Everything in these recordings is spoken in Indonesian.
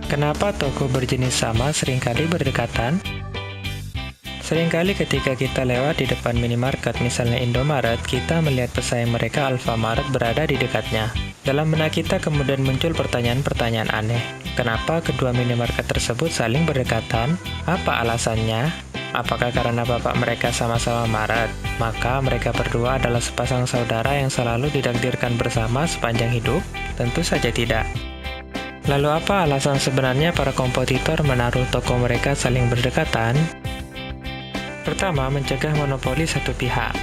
Kenapa toko berjenis sama seringkali berdekatan? Seringkali ketika kita lewat di depan minimarket, misalnya Indomaret, kita melihat pesaing mereka Alfamart berada di dekatnya. Dalam benak kita kemudian muncul pertanyaan-pertanyaan aneh. Kenapa kedua minimarket tersebut saling berdekatan? Apa alasannya? Apakah karena bapak mereka sama-sama Maret? Maka mereka berdua adalah sepasang saudara yang selalu ditakdirkan bersama sepanjang hidup? Tentu saja tidak. Lalu apa alasan sebenarnya para kompetitor menaruh toko mereka saling berdekatan? Pertama, mencegah monopoli satu pihak.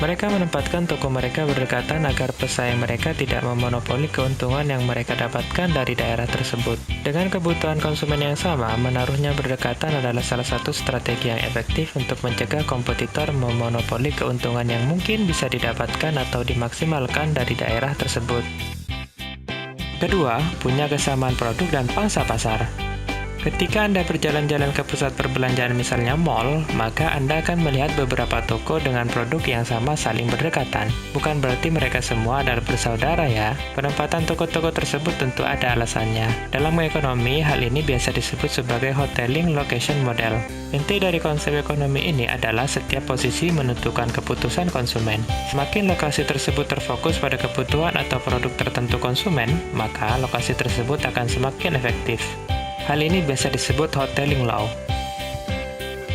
Mereka menempatkan toko mereka berdekatan agar pesaing mereka tidak memonopoli keuntungan yang mereka dapatkan dari daerah tersebut. Dengan kebutuhan konsumen yang sama, menaruhnya berdekatan adalah salah satu strategi yang efektif untuk mencegah kompetitor memonopoli keuntungan yang mungkin bisa didapatkan atau dimaksimalkan dari daerah tersebut. Kedua, punya kesamaan produk dan pangsa pasar. Ketika Anda berjalan-jalan ke pusat perbelanjaan misalnya mall, maka Anda akan melihat beberapa toko dengan produk yang sama saling berdekatan. Bukan berarti mereka semua adalah bersaudara ya. Penempatan toko-toko tersebut tentu ada alasannya. Dalam ekonomi, hal ini biasa disebut sebagai hoteling location model. Inti dari konsep ekonomi ini adalah setiap posisi menentukan keputusan konsumen. Semakin lokasi tersebut terfokus pada kebutuhan atau produk tertentu konsumen, maka lokasi tersebut akan semakin efektif. Hal ini biasa disebut hoteling law.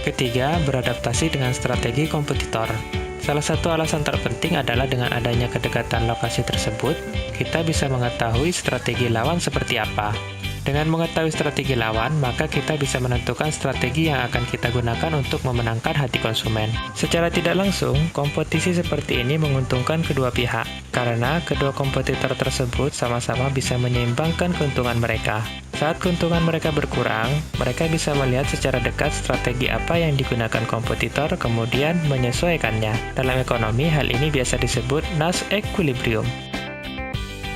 Ketiga, beradaptasi dengan strategi kompetitor. Salah satu alasan terpenting adalah dengan adanya kedekatan lokasi tersebut, kita bisa mengetahui strategi lawan seperti apa. Dengan mengetahui strategi lawan, maka kita bisa menentukan strategi yang akan kita gunakan untuk memenangkan hati konsumen. Secara tidak langsung, kompetisi seperti ini menguntungkan kedua pihak, karena kedua kompetitor tersebut sama-sama bisa menyeimbangkan keuntungan mereka. Saat keuntungan mereka berkurang, mereka bisa melihat secara dekat strategi apa yang digunakan kompetitor, kemudian menyesuaikannya. Dalam ekonomi, hal ini biasa disebut Nash equilibrium.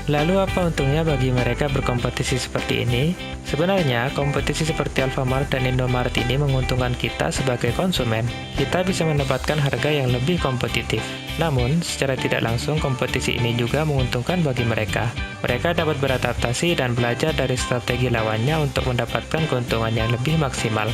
Lalu apa untungnya bagi mereka berkompetisi seperti ini? Sebenarnya, kompetisi seperti Alfamart dan Indomaret ini menguntungkan kita sebagai konsumen. Kita bisa mendapatkan harga yang lebih kompetitif. Namun, secara tidak langsung kompetisi ini juga menguntungkan bagi mereka. Mereka dapat beradaptasi dan belajar dari strategi lawannya untuk mendapatkan keuntungan yang lebih maksimal.